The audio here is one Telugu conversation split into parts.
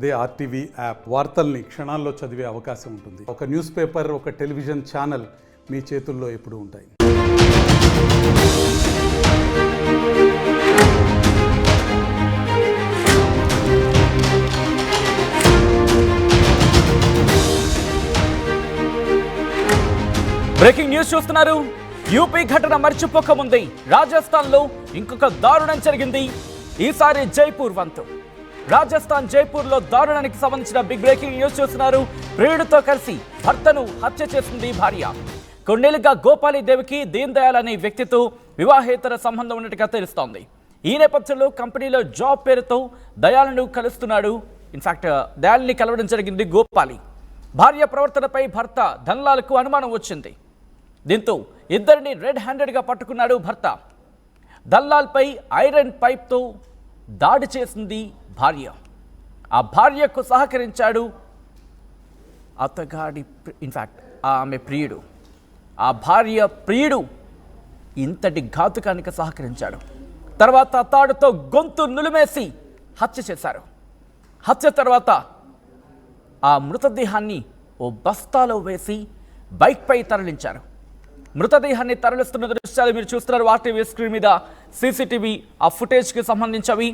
అదే ఆర్టీవీ యాప్ వార్తల్ని క్షణాల్లో చదివే అవకాశం ఉంటుంది. ఒక న్యూస్ పేపర్, ఒక టెలివిజన్ ఛానల్ మీ చేతుల్లో ఎప్పుడూ ఉంటాయి. బ్రేకింగ్ న్యూస్ చూస్తున్నారు. యూపీ ఘటన మర్చిపోకముందే రాజస్థాన్లో ఇంకొక దారుణం జరిగింది. ఈసారి జైపూర్ వంతు. రాజస్థాన్ జైపూర్లో దారుణానికి సంబంధించిన బిగ్ బ్రేకింగ్ న్యూస్ చూస్తున్నారు. ప్రియుడితో కలిసి భర్తను హత్య చేసింది భార్య. కొన్నేళ్లుగా గోపాలీదేవికి దీన్ దయాల్ అనే వ్యక్తితో వివాహేతర సంబంధం ఉన్నట్టుగా తెలుస్తోంది. ఈ నేపథ్యంలో కంపెనీలో జాబ్ పేరుతో దయాలను కలుస్తున్నాడు. ఇన్ఫాక్ట్ దయాల్ని కలవడం జరిగింది గోపాలి. భార్య ప్రవర్తనపై భర్త ధన్లాల్కు అనుమానం వచ్చింది. దీంతో ఇద్దరిని రెడ్ హ్యాండెడ్గా పట్టుకున్నాడు భర్త. దల్లాల్పై ఐరన్ పైప్తో దాడి చేసింది భార్య. ఆ భార్యకు సహకరించాడు అతగాడి, ఇన్ఫాక్ట్ ఆమె ప్రియుడు. ఆ భార్య ప్రియుడు ఇంతటి ఘాతుకానికి సహకరించాడు. తర్వాత తాడుతో గొంతు నులిమేసి హత్య చేశారు. హత్య తర్వాత ఆ మృతదేహాన్ని ఓ బస్తాలో వేసి బైక్పై తరలించారు. మృతదేహాన్ని తరలిస్తున్న దృశ్యాలు మీరు చూస్తున్నారు. ఆర్టీవీ స్క్రీన్ మీద సీసీటీవీ ఆ ఫుటేజ్కి సంబంధించినవి.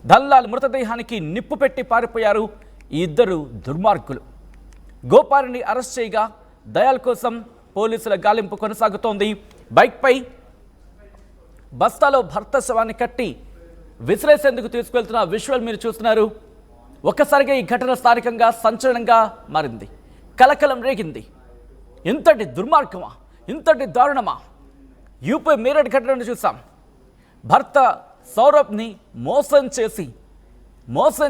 దల్లాల్ మృతదేహానికి నిప్పు పెట్టి పారిపోయారు ఈ ఇద్దరు దుర్మార్గులు. గోపాలిని అరెస్ట్ చేయగా దయాల్ కోసం పోలీసుల గాలింపు కొనసాగుతోంది. బైక్పై బస్తాలో భర్త శవాన్ని కట్టి విసిరేసేందుకు తీసుకెళ్తున్న విజువల్ మీరు చూస్తున్నారు. ఒక్కసారిగా ఈ ఘటన స్థానికంగా సంచలనంగా మారింది. కలకలం రేగింది. ఇంతటి దుర్మార్గమా, ఇంతటి దారుణమా? యూపీ మీరట్ ఘటనను చూసాం. భర్త సౌరభ్ని మోసం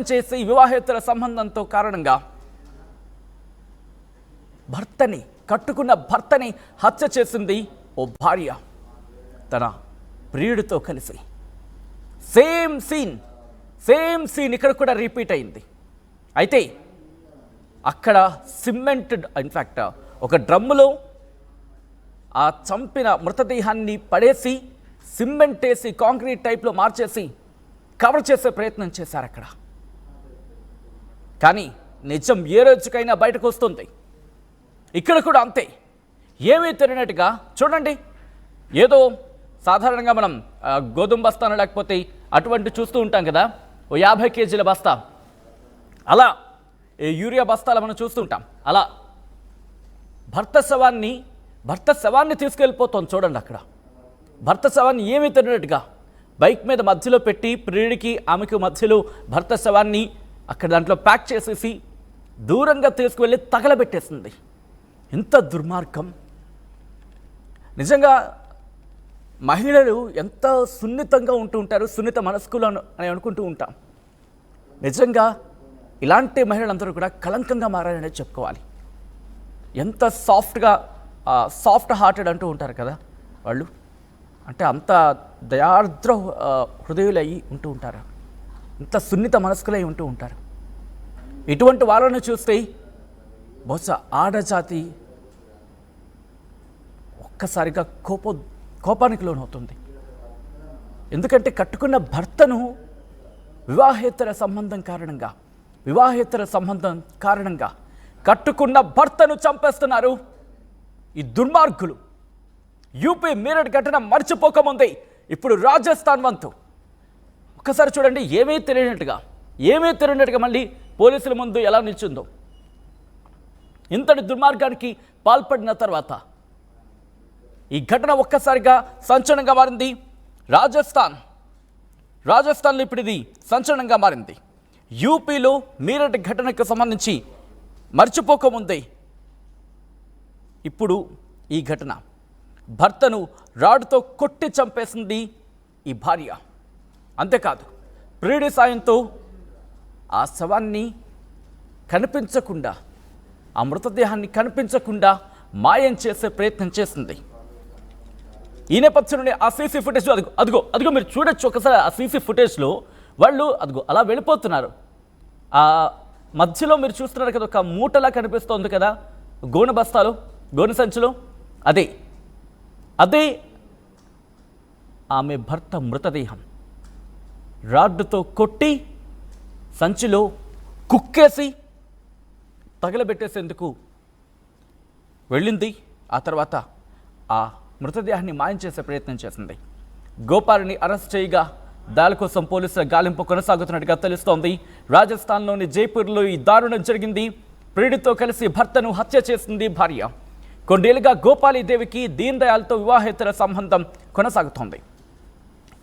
చేసి వివాహేతర సంబంధంతో కారణంగా కట్టుకున్న భర్తని హత్య చేసింది ఓ భార్య తన ప్రియుడితో కలిసి. సేమ్ సీన్ ఇక్కడ కూడా రిపీట్ అయింది. అయితే అక్కడ సిమెంట్, ఇన్ఫాక్ట్ ఒక డ్రమ్ములో ఆ చంపిన మృతదేహాన్ని పడేసి సిమెంట్ వేసి కాంక్రీట్ టైప్లో మార్చేసి కవర్ చేసే ప్రయత్నం చేశారు అక్కడ. కానీ నిజం ఏ రోజుకైనా బయటకు వస్తుంది. ఇక్కడ కూడా అంతే. ఏమీ తెలియనట్టుగా చూడండి. ఏదో సాధారణంగా మనం గోధుమ బస్తాను లేకపోతే అటువంటి చూస్తూ ఉంటాం కదా, ఓ 50 కేజీల బస్తా, అలా యూరియా బస్తాలు మనం చూస్తుంటాం. అలా భర్త శవాన్ని తీసుకెళ్ళిపోతుంది. చూడండి అక్కడ భర్త శవాన్ని ఏమీ తెలియనట్టుగా బైక్ మీద మధ్యలో పెట్టి ప్రియుడికి ఆమెకు మధ్యలో భర్త శవాన్ని అక్కడ దాంట్లో ప్యాక్ చేసేసి దూరంగా తీసుకువెళ్ళి తగలబెట్టేసింది. ఎంత దుర్మార్గం! నిజంగా మహిళలు ఎంత సున్నితంగా ఉంటూ ఉంటారు, సున్నిత మనస్కులు అని అనుకుంటూ ఉంటాం. నిజంగా ఇలాంటి మహిళలందరూ కూడా కలంకంగా మారారనే చెప్పుకోవాలి. ఎంత సాఫ్ట్ హార్టెడ్ అంటూ ఉంటారు కదా వాళ్ళు, అంటే అంత దయార్ద్ర హృదయులై ఉంటూ ఉంటారు, ఇంత సున్నిత మనస్కులై ఉంటూ ఉంటారు. ఇటువంటి వాళ్ళను చూస్తే బహుశా ఆడజాతి ఒక్కసారిగా కోపానికి లోనవుతుంది. ఎందుకంటే కట్టుకున్న భర్తను వివాహేతర సంబంధం కారణంగా కట్టుకున్న భర్తను చంపేస్తున్నారు ఈ దుర్మార్గులు. యూపీ మీరట్ ఘటన మర్చిపోకముందే ఇప్పుడు రాజస్థాన్ వంతు. ఒక్కసారి చూడండి. ఏమీ తెలియనట్టుగా మళ్ళీ పోలీసుల ముందు ఎలా నిల్చుందో. ఇంతటి దుర్మార్గానికి పాల్పడిన తర్వాత ఈ ఘటన ఒక్కసారిగా సంచలనంగా మారింది. రాజస్థాన్లో ఇప్పుడు ఇది సంచలనంగా మారింది. యూపీలో మీరట్ ఘటనకు సంబంధించి మర్చిపోకముందే ఇప్పుడు ఈ ఘటన. భర్తను రాడ్తో కొట్టి చంపేసింది ఈ భార్య. అంతేకాదు ప్రియుడి సాయంతో ఆ శవాన్ని కనిపించకుండా, ఆ మృతదేహాన్ని కనిపించకుండా మాయం చేసే ప్రయత్నం చేసింది. ఈ నేపథ్యంలోనే ఆ సీసీ ఫుటేజ్ అదిగో మీరు చూడొచ్చు. ఒకసారి ఆ సీసీ ఫుటేజ్లో వాళ్ళు అలా వెళ్ళిపోతున్నారు. ఆ మధ్యలో మీరు చూస్తున్నారు కదా, ఒక మూటలా కనిపిస్తోంది కదా గోనె సంచిలో, అదే ఆమె భర్త మృతదేహం. రాడ్డుతో కొట్టి సంచిలో కుక్కేసి తగలబెట్టేసేందుకు వెళ్ళింది. ఆ తర్వాత ఆ మృతదేహాన్ని మాయం చేసే ప్రయత్నం చేసింది. గోపాల్ని అరెస్ట్ చేయగా దాని కోసం పోలీసుల గాలింపు కొనసాగుతున్నట్టుగా తెలుస్తోంది. రాజస్థాన్లోని జైపూర్లో ఈ దారుణం జరిగింది. ప్రియుడితో కలిసి భర్తను హత్య చేసింది భార్య. కొన్నేళ్లుగా గోపాలీదేవికి దీన్ దయాల్తో వివాహేతర సంబంధం కొనసాగుతోంది.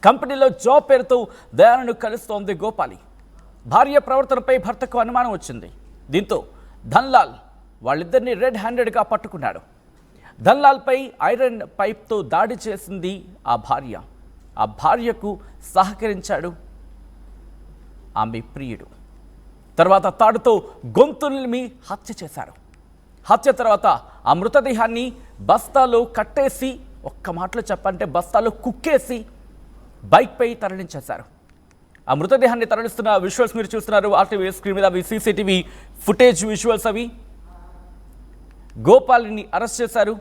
కంపెనీలో జాబ్ పేరుతో దయాలను కలుస్తోంది గోపాలి. భార్య ప్రవర్తనపై భర్తకు అనుమానం వచ్చింది. దీంతో ధన్లాల్ వాళ్ళిద్దరిని రెడ్ హ్యాండెడ్గా పట్టుకున్నాడు. ధన్లాల్పై ఐరన్ పైప్తో దాడి చేసింది ఆ భార్య. ఆ భార్యకు సహకరించాడు ఆమె ప్రియుడు. తర్వాత తాడుతో గొంతుల్ని హత్య చేశారు. హత్య తర్వాత ఆ మృతదేహాన్ని బస్తాలో కట్టేసి, ఒక్క మాటలో చెప్పంటే బస్తాలో కుక్కేసి బైక్పై తరలించేశారు. ఆ మృతదేహాన్ని తరలిస్తున్న విజువల్స్ మీరు చూస్తున్నారు. ఆర్టీవీ స్క్రీన్ మీద అవి సీసీటీవీ ఫుటేజ్ విజువల్స్. అవి గోపాల్ని అరెస్ట్ చేశారు.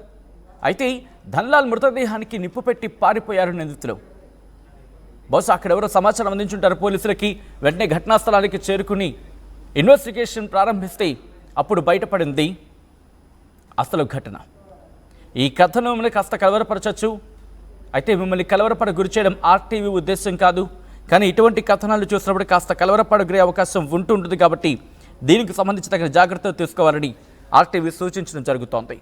అయితే ధన్లాల్ మృతదేహానికి నిప్పు పెట్టి పారిపోయారు నిందితులు. బహుశా అక్కడెవరో సమాచారం అందించుంటారు పోలీసులకి. వెంటనే ఘటనా స్థలానికి చేరుకుని ఇన్వెస్టిగేషన్ ప్రారంభిస్తే అప్పుడు బయటపడింది అసలు ఘటన. ఈ కథను మిమ్మల్ని కాస్త కలవరపరచచ్చు. అయితే మిమ్మల్ని కలవరపడ గురి చేయడం ఆర్టీవీ ఉద్దేశం కాదు. కానీ ఇటువంటి కథనాలు చూసినప్పుడు కాస్త కలవరపడగలే అవకాశం ఉంటుంటుంది. కాబట్టి దీనికి సంబంధించి తగిన జాగ్రత్తలు తీసుకోవాలని ఆర్టీవీ సూచించడం జరుగుతోంది.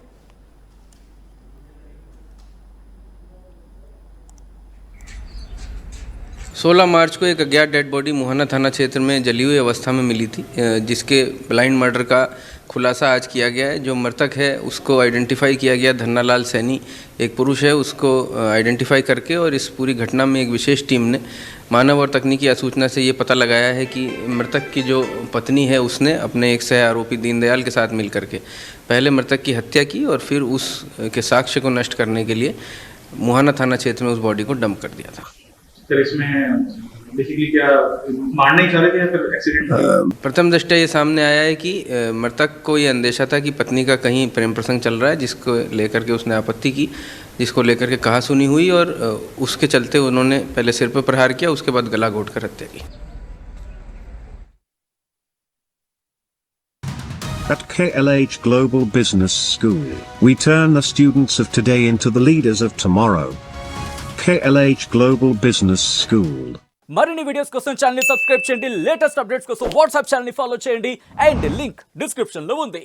सोलह मार्च को एक अज्ञात डेड बॉडी मुहाना थाना क्षेत्र में जली हुई अवस्था में मिली थी, जिसके ब्लाइंड मर्डर का खुलासा आज किया गया है। जो मृतक है उसको आइडेंटिफाई किया गया, धन्नालाल सैनी एक पुरुष है, उसको आइडेंटिफाई करके और इस पूरी घटना में एक विशेष टीम ने मानव और तकनीकी सूचना से ये पता लगाया है कि मृतक की जो पत्नी है उसने अपने एक सह आरोपी दीनदयाल के साथ मिल करके पहले मृतक की हत्या की और फिर उसके साक्ष्य को नष्ट करने के लिए मुहाना थाना क्षेत्र में उस बॉडी को डंप कर दिया था। इसमें बेसिकली क्या मारना ही चाह रहे थे या फिर एक्सीडेंट? प्रथम दृष्टया ये सामने आया है कि मृतक को ये अंदेशा था कि पत्नी का कहीं प्रेम प्रसंग चल रहा है, जिसको लेकर के उसने आपत्ति की, जिसको लेकर के कहासुनी हुई और उसके चलते उन्होंने पहले सिर पर प्रहार किया, उसके बाद गला घोंटकर हत्या की। At KLH Global Business School, we turn the students of today into the leaders of tomorrow. KLH Global Business School. మరిన్ని వీడియోస్ కోసం ఛానల్ ని సబ్స్క్రైబ్ చేయండి. లేటెస్ట్ అప్డేట్స్ కోసం వాట్సాప్ ఛానల్ ని ఫాలో చేయండి. అండ్ లింక్ డిస్క్రిప్షన్ లో ఉంది.